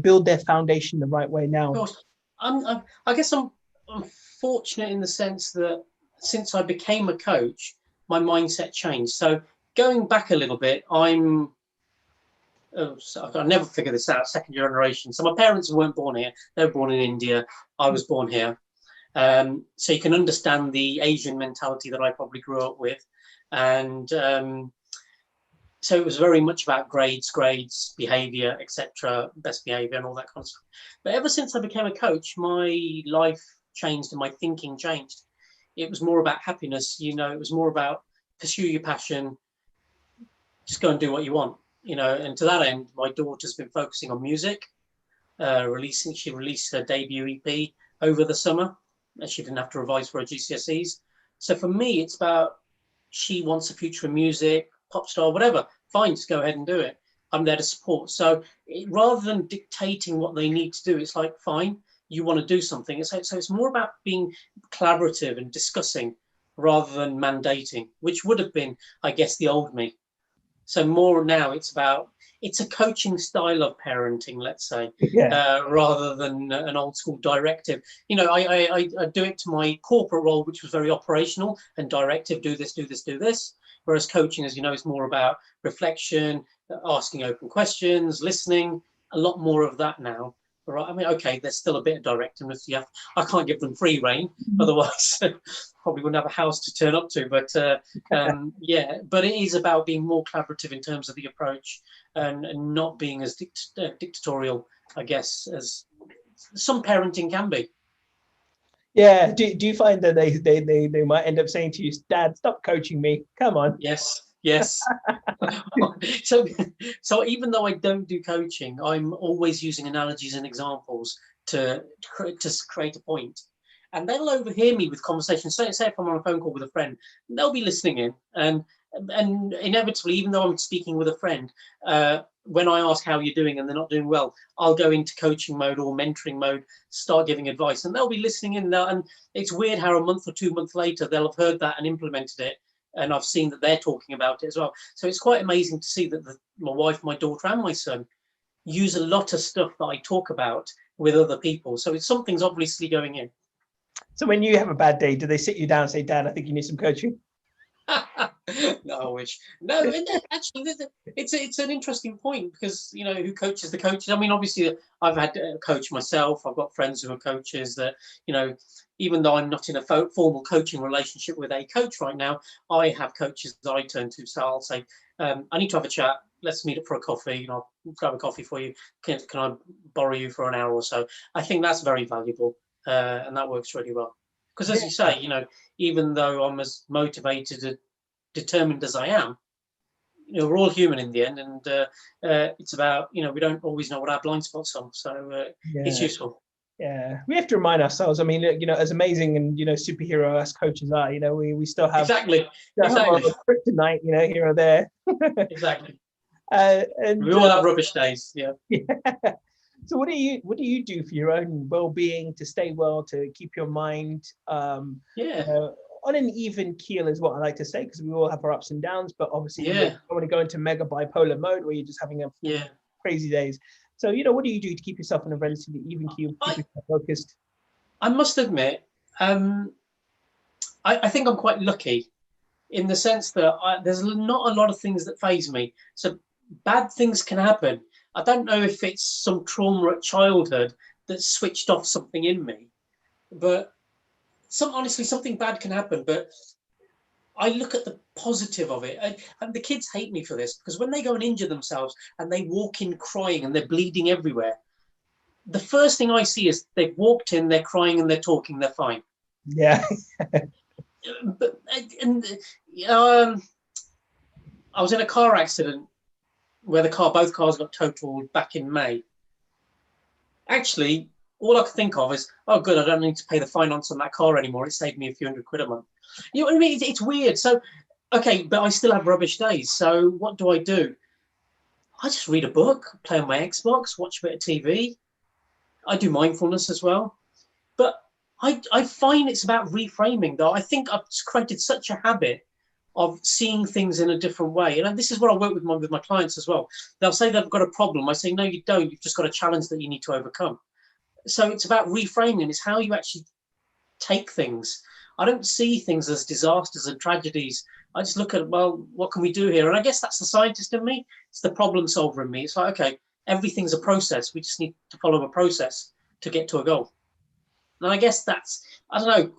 build their foundation the right way now? Of course. I guess I'm fortunate in the sense that since I became a coach, my mindset changed. So going back a little bit, I'll never figure this out, second generation. So my parents weren't born here. They were born in India. I was born here. So you can understand the Asian mentality that I probably grew up with. And so it was very much about grades, behavior, etc., best behavior and all that kind of stuff. But ever since I became a coach, my life changed and my thinking changed. It was more about happiness, it was more about pursue your passion, just go and do what you want, and to that end, my daughter's been focusing on music. She released her debut EP over the summer. She didn't have to revise for her GCSEs. So for me, it's about, she wants a future in music, pop star, whatever. Fine, just go ahead and do it. I'm there to support. So rather than dictating what they need to do, it's like, fine, you want to do something. So it's more about being collaborative and discussing rather than mandating, which would have been, I guess, the old me. So more now it's a coaching style of parenting, let's say, rather than an old school directive. I do it to my corporate role, which was very operational and directive, do this, do this, do this. Whereas coaching, as you know, is more about reflection, asking open questions, listening, a lot more of that now. Right? I mean, okay, there's still a bit of directiveness. I can't give them free rein, otherwise probably wouldn't have a house to turn up to. But but it is about being more collaborative in terms of the approach, and not being as dictatorial, I guess, as some parenting can be. Yeah. Do you find that they might end up saying to you, Dad, stop coaching me? Come on. Yes. So even though I don't do coaching, I'm always using analogies and examples to create a point. And they'll overhear me with conversations. Say if I'm on a phone call with a friend, they'll be listening in. And inevitably, even though I'm speaking with a friend, when I ask how you're doing and they're not doing well, I'll go into coaching mode or mentoring mode, start giving advice, and they'll be listening in. And it's weird how a month or 2 months later, they'll have heard that and implemented it. And I've seen that they're talking about it as well. So it's quite amazing to see that my wife, my daughter, and my son use a lot of stuff that I talk about with other people. So something's obviously going in. So when you have a bad day, do they sit you down and say, Dad, I think you need some coaching? No, I wish. No, actually, it's an interesting point, because who coaches the coaches? I mean, obviously, I've had a coach myself. I've got friends who are coaches that, even though I'm not in a formal coaching relationship with a coach right now, I have coaches that I turn to. So I'll say, I need to have a chat. Let's meet up for a coffee. I'll grab a coffee for you. Can I borrow you for an hour or so? I think that's very valuable, and that works really well. Because as you say, even though I'm as motivated and determined as I am, we're all human in the end, and it's about, we don't always know what our blind spots are, so it's useful. Yeah, we have to remind ourselves. I mean, as amazing and superhero as coaches are, we still have exactly kryptonite, here or there. Exactly. And we all have rubbish days. Yeah. So what do you do for your own well-being, to stay well, to keep your mind on an even keel, is what I like to say, because we all have our ups and downs, but obviously you don't want to go into mega bipolar mode where you're just having crazy days. So what do you do to keep yourself on a relatively even keel, keep yourself focused? I must admit, I think I'm quite lucky in the sense that there's not a lot of things that faze me. So bad things can happen. I don't know if it's some trauma at childhood that switched off something in me, but honestly, something bad can happen. But I look at the positive of it. And the kids hate me for this, because when they go and injure themselves and they walk in crying and they're bleeding everywhere, the first thing I see is they've walked in, they're crying and they're talking, they're fine. Yeah. But I was in a car accident where both cars got totaled back in May. Actually, all I could think of is, oh, good, I don't need to pay the finance on that car anymore. It saved me a few £100 a month. You know what I mean? It's weird. So, okay, but I still have rubbish days. So what do? I just read a book, play on my Xbox, watch a bit of TV. I do mindfulness as well. But I find it's about reframing, though. I think I've created such a habit of seeing things in a different way. And this is what I work with my clients as well. They'll say they've got a problem. I say, no, you don't. You've just got a challenge that you need to overcome. So it's about reframing. It's how you actually take things. I don't see things as disasters and tragedies. I just look at, well, what can we do here? And I guess that's the scientist in me. It's the problem solver in me. It's like, okay, everything's a process. We just need to follow a process to get to a goal. And I guess that's, I don't know,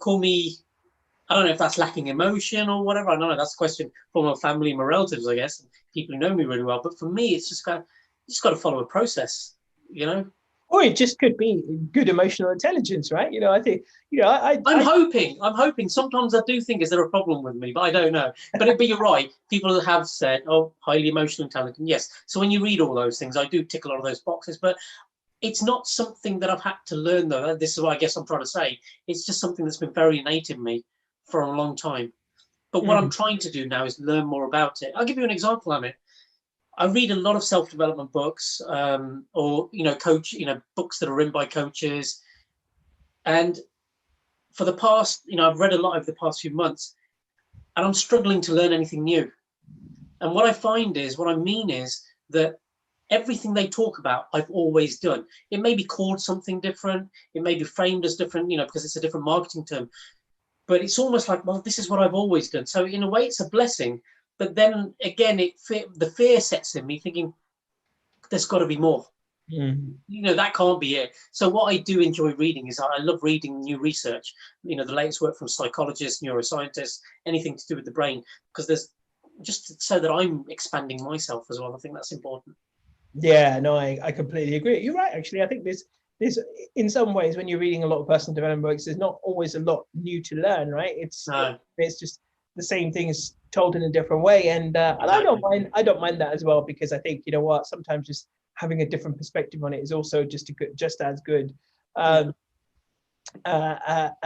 I don't know if that's lacking emotion or whatever. I don't know. That's a question for my family and my relatives, I guess, and people who know me really well. But for me, it's just got to follow a process, Or it just could be good emotional intelligence, right? I think, I'm hoping. Sometimes I do think, is there a problem with me? But I don't know. But you're right. People have said, oh, highly emotional intelligent. Yes. So when you read all those things, I do tick a lot of those boxes. But It's not something that I've had to learn, though. This is what I guess I'm trying to say. It's just something that's been very innate in me for a long time. But what I'm trying to do now is learn more about it. I'll give you an example, Amit. I read a lot of self-development books, or books that are written by coaches. And for the past, I've read a lot over the past few months, and I'm struggling to learn anything new. And what I mean is that everything they talk about, I've always done. It may be called something different. It may be framed as different, because it's a different marketing term. But it's almost like, well, this is what I've always done. So in a way, it's a blessing. But then again, the fear sets in me, thinking there's got to be more. That can't be it. So what I do enjoy reading is I love reading new research. The latest work from psychologists, neuroscientists, anything to do with the brain, because there's just so that I'm expanding myself as well. I think that's important. Yeah, no, I completely agree. You're right. Actually, I think there's in some ways, when you're reading a lot of personal development books, there's not always a lot new to learn, right? It's just the same thing is told in a different way, and I don't mind that as well, because I think, sometimes just having a different perspective on it is also just as good. So I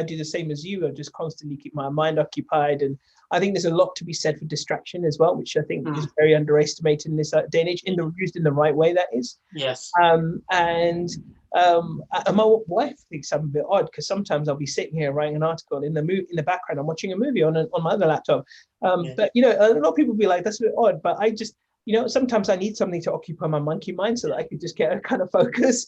do the same as you. I just constantly keep my mind occupied, and I think there's a lot to be said for distraction as well, which I think is very underestimated in this day and age, used in the right way, that is. Yes. And my wife thinks I'm a bit odd, because sometimes I'll be sitting here writing an article in the background. I'm watching a movie on my other laptop. But a lot of people be like, that's a bit odd. But I just, sometimes I need something to occupy my monkey mind so that I could just get a kind of focus.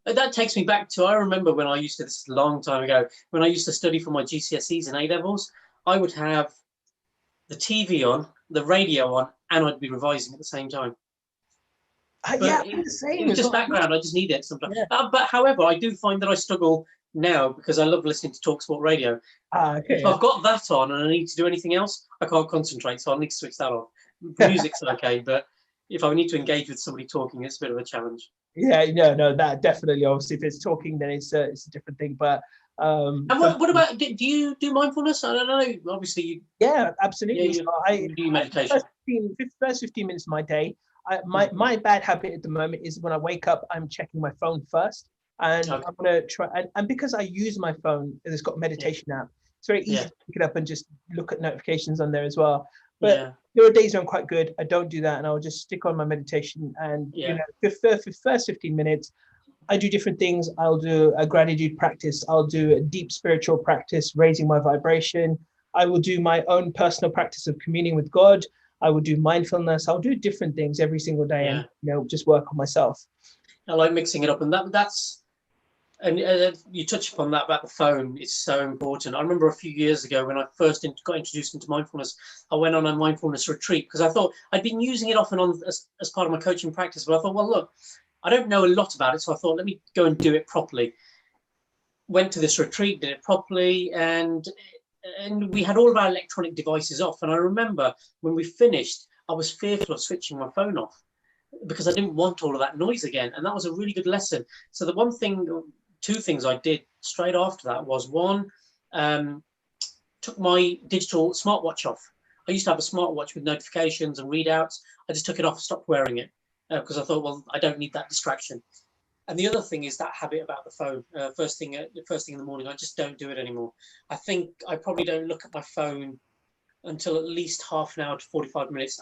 That takes me back to, I remember when this is a long time ago, when I used to study for my GCSEs and A-levels, I would have the TV on, the radio on, and I'd be revising at the same time. I'm the same. It was just background. I just need it sometimes. Yeah. But however, I do find that I struggle now, because I love listening to TalkSport radio. If I've got that on and I need to do anything else, I can't concentrate, so I need to switch that off. Music's okay, but if I need to engage with somebody talking, it's a bit of a challenge. Yeah, no, that definitely. Obviously, if it's talking, then it's a different thing. But and what about, do you do mindfulness? I don't know. Obviously, absolutely. Yeah, I do meditation. First 15 minutes of my day. My bad habit at the moment is when I wake up, I'm checking my phone first, and I'm gonna try. And because I use my phone, it's got a meditation app. It's very easy to pick it up and just look at notifications on there as well. But there are days where I'm quite good. I don't do that, and I'll just stick on my meditation. And for first 15 minutes, I do different things. I'll do a gratitude practice. I'll do a deep spiritual practice, raising my vibration. I will do my own personal practice of communing with God. I will do mindfulness. I'll do different things every single day, and just work on myself. I like mixing it up, and that's. And you touch upon that about the phone. It's so important. I remember a few years ago when I first got introduced into mindfulness, I went on a mindfulness retreat, because I thought I'd been using it off and on as part of my coaching practice. But I thought, well, look, I don't know a lot about it. So I thought, let me go and do it properly. Went to this retreat, did it properly. And we had all of our electronic devices off. And I remember when we finished, I was fearful of switching my phone off, because I didn't want all of that noise again. And that was a really good lesson. So two things I did straight after that was, one, took my digital smartwatch off. I used to have a smartwatch with notifications and readouts. I just took it off, stopped wearing it, because I thought, well, I don't need that distraction. And the other thing is that habit about the phone. First thing in the morning, I just don't do it anymore. I think I probably don't look at my phone until at least half an hour to 45 minutes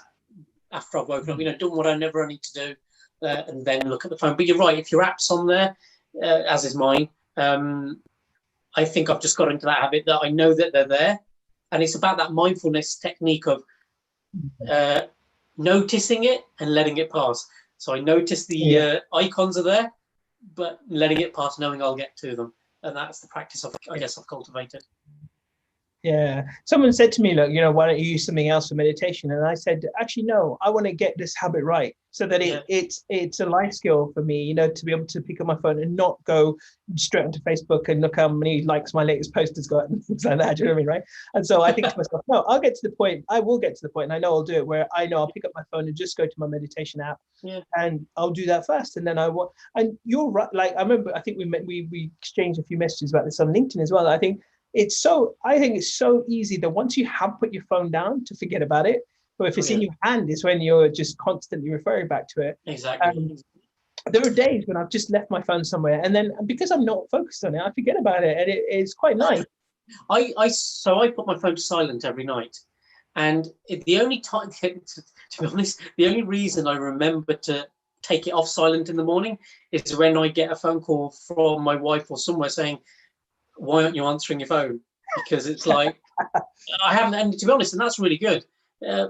after I've woken up. Doing what I never need to do, and then look at the phone. But you're right, if your app's on there, as is mine, I think I've just got into that habit that I know that they're there, and it's about that mindfulness technique of noticing it and letting it pass. So I notice the icons are there, but letting it pass, knowing I'll get to them, and that's the practice I've cultivated. Yeah. Someone said to me, look, why don't you use something else for meditation? And I said, actually, no, I want to get this habit right, so that it's a life skill for me, to be able to pick up my phone and not go straight onto Facebook and look how many likes my latest post has got and things like that. Do you know what I mean? Right. And so I think to myself, no, I will get to the point, and I know I'll do it, where I know I'll pick up my phone and just go to my meditation app, and I'll do that first. And then and you're right. Like, I remember, I think we exchanged a few messages about this on LinkedIn as well. I think it's so easy that once you have put your phone down, to forget about it. But if it's in your hand, it's when you're just constantly referring back to it. Exactly. There are days when I've just left my phone somewhere, and then because I'm not focused on it, I forget about it, and it's quite nice. So I put my phone to silent every night, and the only time, to be honest, the only reason I remember to take it off silent in the morning is when I get a phone call from my wife or somewhere saying, "Why aren't you answering your phone?" Because it's like I haven't, and to be honest, and that's really good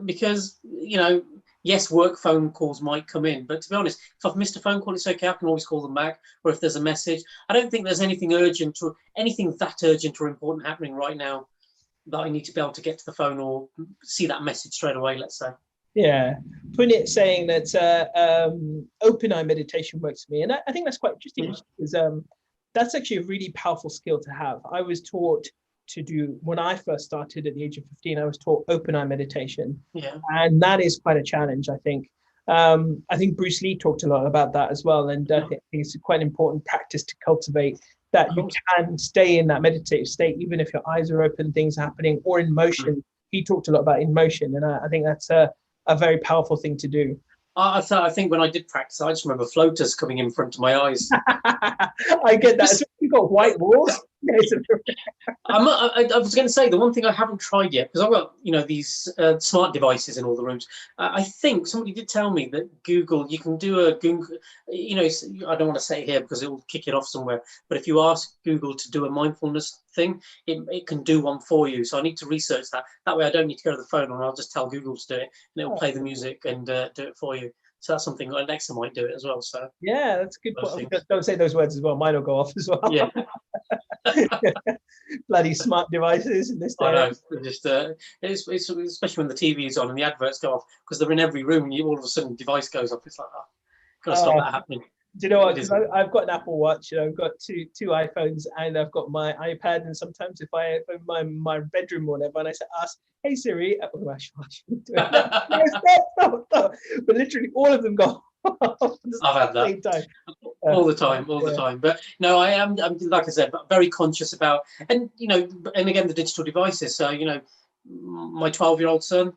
because yes, work phone calls might come in, but to be honest, if I've missed a phone call, it's okay. I can always call them back, or if there's a message. I don't think there's anything that urgent or important happening right now that I need to be able to get to the phone or see that message straight away, let's say. Yeah, Punit saying that open eye meditation works for me, and I think that's quite interesting because that's actually a really powerful skill to have. I was taught to do, when I first started at the age of 15, I was taught open eye meditation. Yeah. And that is quite a challenge, I think. I think Bruce Lee talked a lot about that as well. And I think it's quite an important practice to cultivate that you can stay in that meditative state, even if your eyes are open, things are happening, or in motion. He talked a lot about in motion. And I think that's a very powerful thing to do. I think when I did practice, I just remember floaters coming in front of my eyes. I get that. You've got white walls. I was going to say the one thing I haven't tried yet, because I've got these smart devices in all the rooms. I think somebody did tell me that Google, you can do a Google, I don't want to say it here because it will kick it off somewhere, but if you ask Google to do a mindfulness thing, it can do one for you. So I need to research that. That way I don't need to go to the phone, and I'll just tell Google to do it, and it will play the music and do it for you. So that's something Alexa might do it as well. So yeah, that's a good point. Don't say those words as well. Mine will go off as well. Yeah. Bloody smart devices in this day. I know. Just it's especially when the TV is on and the adverts go off because they're in every room, and all of a sudden device goes off. It's like, gotta stop that happening. Do you know what? I've got an Apple Watch, I've got two iPhones, and I've got my iPad. And sometimes if I open my bedroom or whatever, and I ask, "Hey Siri," stop. But literally all of them go off. I've had that all the time. But no, I am like I said, very conscious about, and again the digital devices. So my 12-year-old son,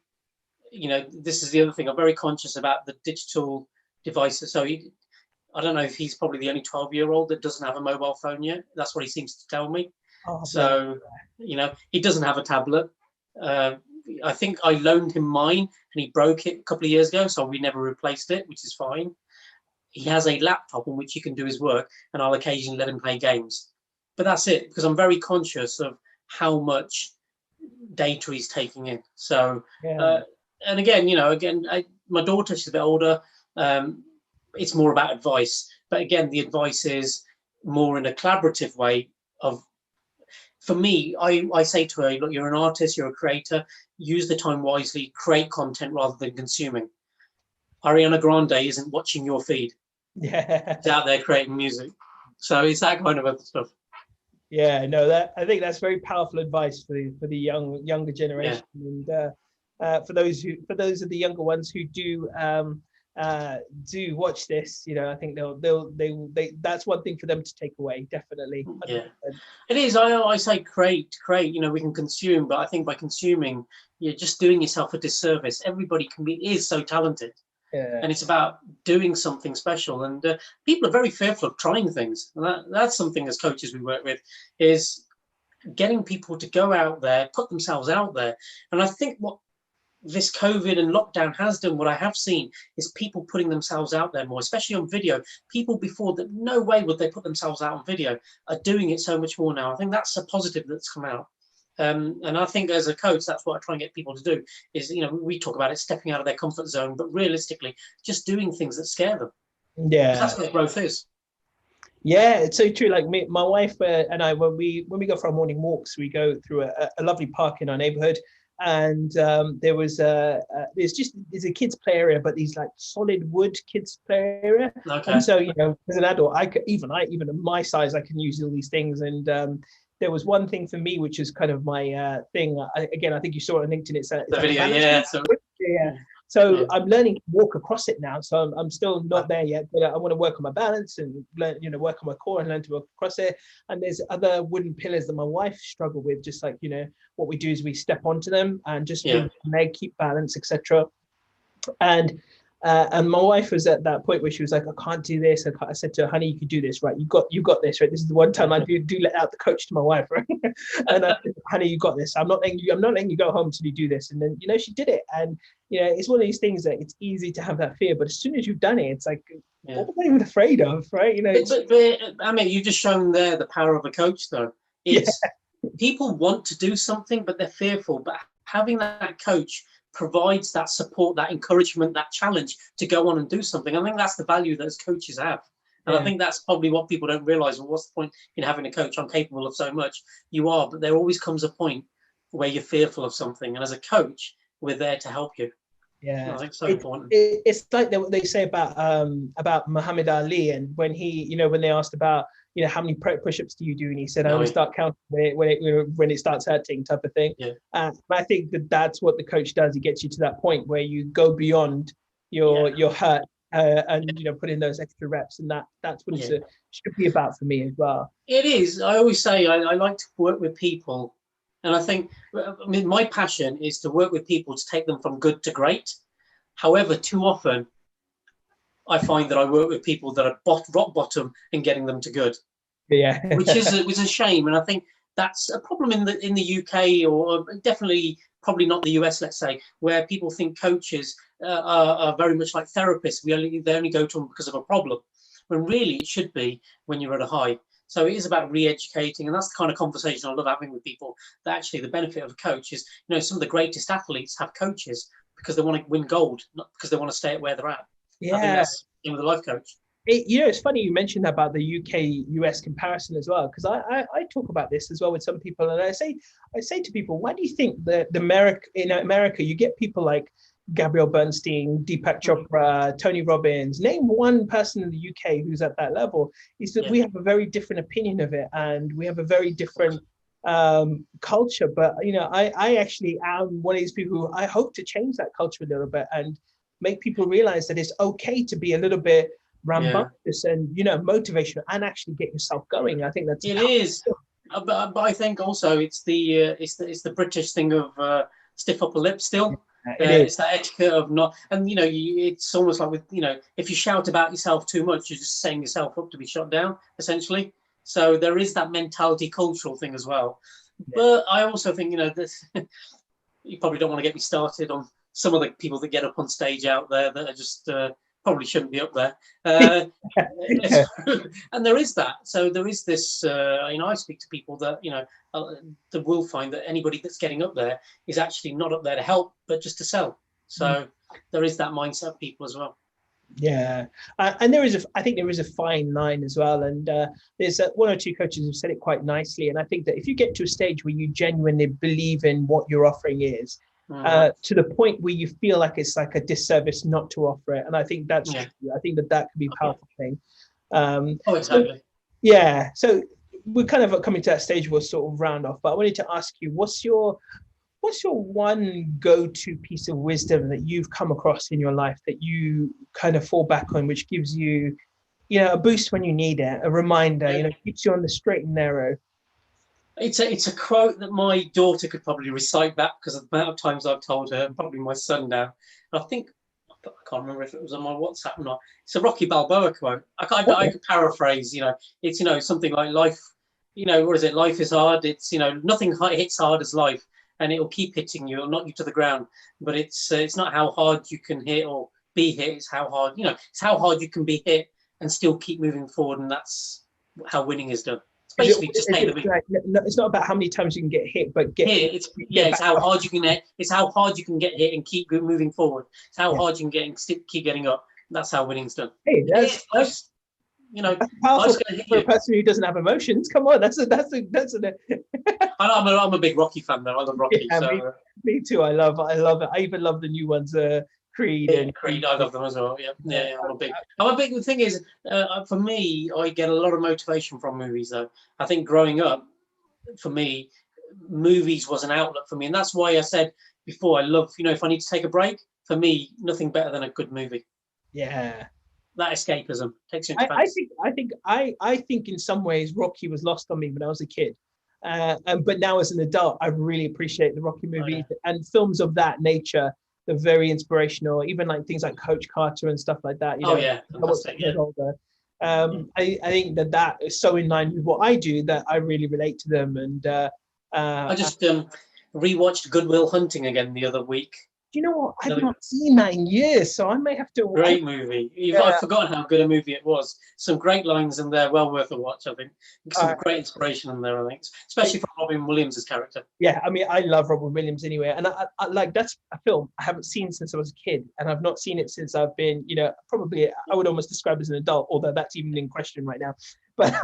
this is the other thing. I'm very conscious about the digital devices. So I don't know if he's probably the only 12-year-old that doesn't have a mobile phone yet. That's what he seems to tell me. So, he doesn't have a tablet. I think I loaned him mine and he broke it a couple of years ago, so we never replaced it, which is fine. He has a laptop on which he can do his work, and I'll occasionally let him play games. But that's it, because I'm very conscious of how much data he's taking in. So, and again, my daughter, she's a bit older. It's more about advice, but again, the advice is more in a collaborative way. For me, I say to her, look, you're an artist, you're a creator, use the time wisely, create content rather than consuming. Ariana Grande isn't watching your feed. Yeah, she's out there creating music. So it's that kind of other stuff. Yeah, no, I think that's very powerful advice for the younger generation, and for those of the younger ones who do watch this, I think they that's one thing for them to take away, definitely. 100%. Yeah, it is. I say create. We can consume, but I think by consuming, you're just doing yourself a disservice. Everybody is so talented, and it's about doing something special. And people are very fearful of trying things, and that's something as coaches we work with is getting people to go out there, put themselves out there. And I think what this COVID and lockdown has done, what I have seen is people putting themselves out there more, especially on video. People before that, no way would they put themselves out on video, are doing it so much more now. I think that's a positive that's come out. And I think as a coach, that's what I try and get people to do is, we talk about it, stepping out of their comfort zone, but realistically, just doing things that scare them. Yeah. That's what growth is. Yeah, it's so true. Like my wife and I, when we go for our morning walks, we go through a lovely park in our neighborhood. And there's a kids play area, but these like solid wood kids play area. Okay. And so as an adult, even my size, I can use all these things. And there was one thing for me, which is kind of my thing. I think you saw it on LinkedIn. It's the video, yeah. So I'm learning to walk across it now. So I'm still not there yet, but I want to work on my balance and learn, work on my core and learn to walk across it. And there's other wooden pillars that my wife struggled with, just like, what we do is we step onto them and just keep balance, etc. And my wife was at that point where she was like, I can't do this. I said to her, honey, you can do this, right? You got this, right? This is the one time I do let out the coach to my wife, right? And I said, honey, you got this. I'm not letting you go home till you do this. And then, she did it. And, it's one of these things that it's easy to have that fear, but as soon as you've done it, it's like, what am I even afraid of, right? But I mean, you've just shown there the power of a coach, though. It's people want to do something, but they're fearful. But having that coach provides that support, that encouragement, that challenge to go on and do something. I think that's the value that as coaches have. And I think that's probably what people don't realize. Well, what's the point in having a coach? I'm capable of so much. You are, but there always comes a point where you're fearful of something. And as a coach, we're there to help you. Yeah, I think so important. It's like what they say about Muhammad Ali, and when he, when they asked about, how many push-ups do you do, and he said, I only start counting when it starts hurting, type of thing. I think that's what the coach does. He gets you to that point where you go beyond your hurt and put in those extra reps, and that's what it should be about for me as well. It is. I always say I like to work with people. And I think, my passion is to work with people to take them from good to great. However, too often, I find that I work with people that are rock bottom and getting them to good. Yeah, which is a shame. And I think that's a problem in the UK, or definitely probably not the US, let's say, where people think coaches are very much like therapists. They only go to them because of a problem, when really it should be when you're at a high. So it is about re-educating, and that's the kind of conversation I love having with people. That actually the benefit of a coach is, some of the greatest athletes have coaches because they want to win gold, not because they want to stay at where they're at. Yeah, I think that's with a life coach. It's funny you mentioned about the UK-US comparison as well, because I talk about this as well with some people, and I say to people, why do you think that in America you get people like Gabrielle Bernstein, Deepak Chopra, Tony Robbins, name one person in the UK who's at that level? Is that we have a very different opinion of it, and we have a very different culture. But I actually am one of these people who I hope to change that culture a little bit and make people realize that it's okay to be a little bit rambunctious and motivational and actually get yourself going. I think that's it is. But I think also it's the British thing of stiff upper lip still. It's that etiquette of not, and it's almost like with if you shout about yourself too much, you're just setting yourself up to be shut down, essentially. So there is that mentality, cultural thing as well. But I also think this. You probably don't want to get me started on some of the people that get up on stage out there that are just probably shouldn't be up there. And there is that. So there is this. I speak to people that that will find that anybody that's getting up there is actually not up there to help, but just to sell. So there is that mindset of people as well. Yeah, and I think there is a fine line as well. And there's one or two coaches who've said it quite nicely. And I think that if you get to a stage where you genuinely believe in what your offering is, to the point where you feel like it's like a disservice not to offer it, and I think that's true. I think that could be a powerful thing. Exactly. So we're kind of coming to that stage where we'll sort of round off. But I wanted to ask you, what's your one go-to piece of wisdom that you've come across in your life that you kind of fall back on, which gives you, a boost when you need it, a reminder, keeps you on the straight and narrow? It's a quote that my daughter could probably recite back because of the amount of times I've told her, and probably my son now. I think I can't remember if it was on my WhatsApp or not. It's a Rocky Balboa quote. I could paraphrase. It's something like life. What is it? Life is hard. It's nothing hits hard as life, and it'll keep hitting you. It'll knock you to the ground. But it's not how hard you can hit or be hit. It's how hard It's how hard you can be hit and still keep moving forward, and that's how winning is done. Basically, it's not about how many times you can get hit, but get hit. It's how hard you can hit. It's how hard you can get hit and keep moving forward. It's how hard you can get and keep getting up. That's how winning's done. Hey, that's powerful for a person who doesn't have emotions. Come on, that's I'm a big Rocky fan though. I love Rocky. Yeah, me too. I love it. I even love the new ones. Creed and Creed, I love them as well. Yeah. I'm a big. The thing is, for me, I get a lot of motivation from movies. Though I think growing up, for me, movies was an outlet for me, and that's why I said before I love. If I need to take a break, for me, nothing better than a good movie. Yeah. That escapism takes you into fantasy. I think in some ways Rocky was lost on me when I was a kid. But now as an adult, I really appreciate the Rocky movies and films of that nature. They're very inspirational, even like things like Coach Carter and stuff like that. Fantastic. I think that is so in line with what I do that I really relate to them. And I just rewatched Good Will Hunting again the other week. Do you know what? I've not seen that in years, so I may have to. Great movie. I've forgotten how good a movie it was. Some great lines in there, well worth a watch, I think. Some great inspiration in there, I think, especially from Robin Williams' character. Yeah, I mean, I love Robin Williams anyway, and I like that's a film I haven't seen since I was a kid, and I've not seen it since I've been, probably I would almost describe as an adult, although that's even in question right now. But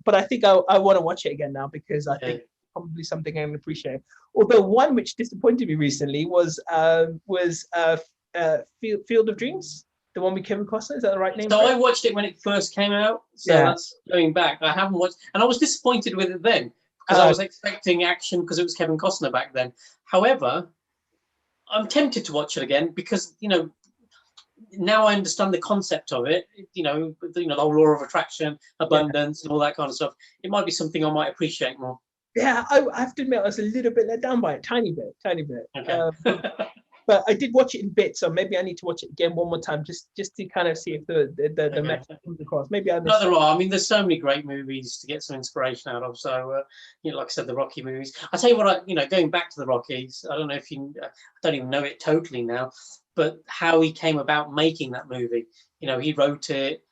I think I want to watch it again now because I think probably something I can appreciate. Although one which disappointed me recently was Field of Dreams, the one with Kevin Costner. Is that the right name? So I watched it when it first came out. So that's going back. I haven't watched, and I was disappointed with it then because I was expecting action because it was Kevin Costner back then. However, I'm tempted to watch it again because now I understand the concept of it. The whole law of attraction, abundance, and all that kind of stuff. It might be something I might appreciate more. Yeah, I have to admit, I was a little bit let down by it, tiny bit. Okay. But I did watch it in bits, so maybe I need to watch it again one more time, just to kind of see if the message comes across. Maybe I missed. No, there are. I mean, there's so many great movies to get some inspiration out of. So, like I said, the Rocky movies. I tell you what, going back to the Rockies, I don't know if I don't even know it totally now, but how he came about making that movie. He wrote it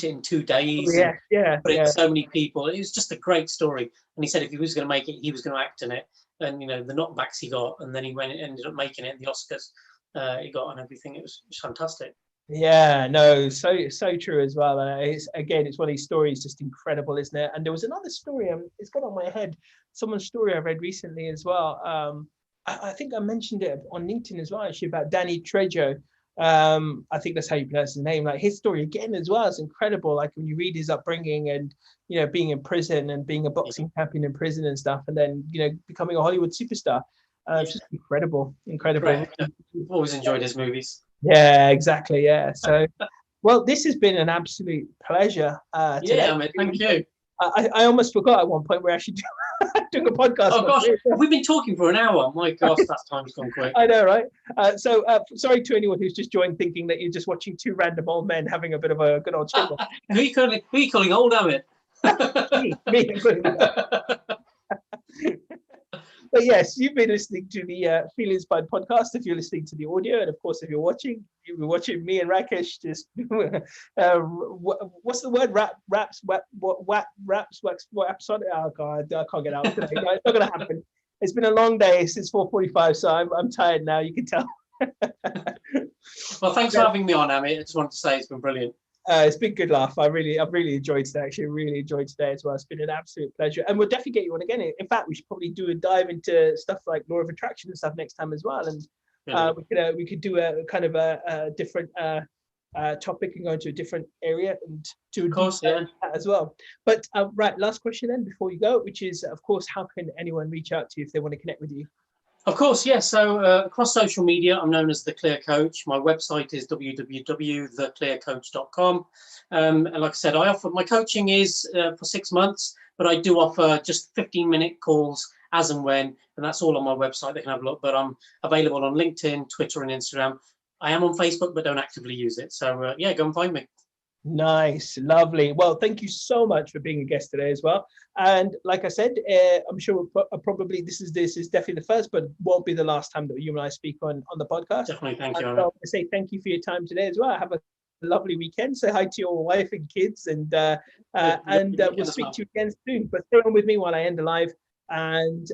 in 2 days. So many people. It was just a great story. And he said if he was going to make it, he was going to act in it. And the knockbacks he got, and then he ended up making it in the Oscars. He got and everything. It was fantastic. Yeah, no, so true as well. It's one of these stories, just incredible, isn't it? And there was another story. It's got on my head. Someone's story I read recently as well. I think I mentioned it on LinkedIn as well, actually, about Danny Trejo. I think that's how you pronounce his name. Like his story again as well is incredible. Like when you read his upbringing and being in prison and being a boxing champion in prison and stuff, and then becoming a Hollywood superstar. It's just incredible. I've always enjoyed his movies. Yeah, exactly. Yeah. So, well, this has been an absolute pleasure. Today. Amit, thank you. I almost forgot at one point we're actually doing a podcast. Oh gosh, we've been talking for an hour. My gosh, that time's gone quick. I know, right? So sorry to anyone who's just joined thinking that you're just watching two random old men having a bit of a good old chill. Who are you calling old, Amit? me. But yes, you've been listening to the Feel Inspired podcast. If you're listening to the audio, and of course, if you're watching me and Rakish. Just what's the word? Raps. Oh God, I can't get out today. No, it's not gonna happen. It's been a long day since 4:45, so I'm tired now. You can tell. Well, thanks for having me on, Amit. I just wanted to say it's been brilliant. It's been a good laugh. I've really enjoyed today. Actually, really enjoyed today as well. It's been an absolute pleasure, and we'll definitely get you on again. In fact, we should probably do a dive into stuff like law of attraction and stuff next time as well. And we could do a kind of a different topic and go into a different area and do that as well. But right, last question then before you go, which is, of course, how can anyone reach out to you if they want to connect with you? Of course, yes. So across social media, I'm known as The Clear Coach. My website is www.theclearcoach.com. And like I said, I offer my coaching is for 6 months, but I do offer just 15-minute calls as and when, and that's all on my website. They can have a look. But I'm available on LinkedIn, Twitter, and Instagram. I am on Facebook, but don't actively use it. So go and find me. Nice, lovely. Well, thank you so much for being a guest today as well. And like I said, I'm sure probably this is definitely the first, but won't be the last time that you and I speak on the podcast. Definitely, thank you. I want to say thank you for your time today as well. Have a lovely weekend. Say hi to your wife and kids, and we'll speak to you again soon. But stay on with me while I end the live. And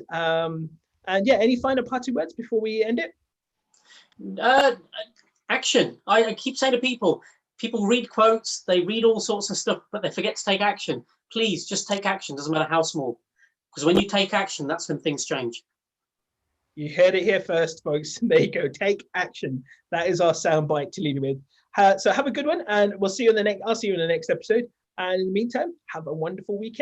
any final parting words before we end it? Action. I keep saying to people read quotes, they read all sorts of stuff, but they forget to take action. Please just take action. Doesn't matter how small, because when you take action, that's when things change. You heard it here first, folks. There you go. Take action. That is our soundbite to leave you with. So have a good one, and we'll see you I'll see you in the next episode. And in the meantime, have a wonderful weekend.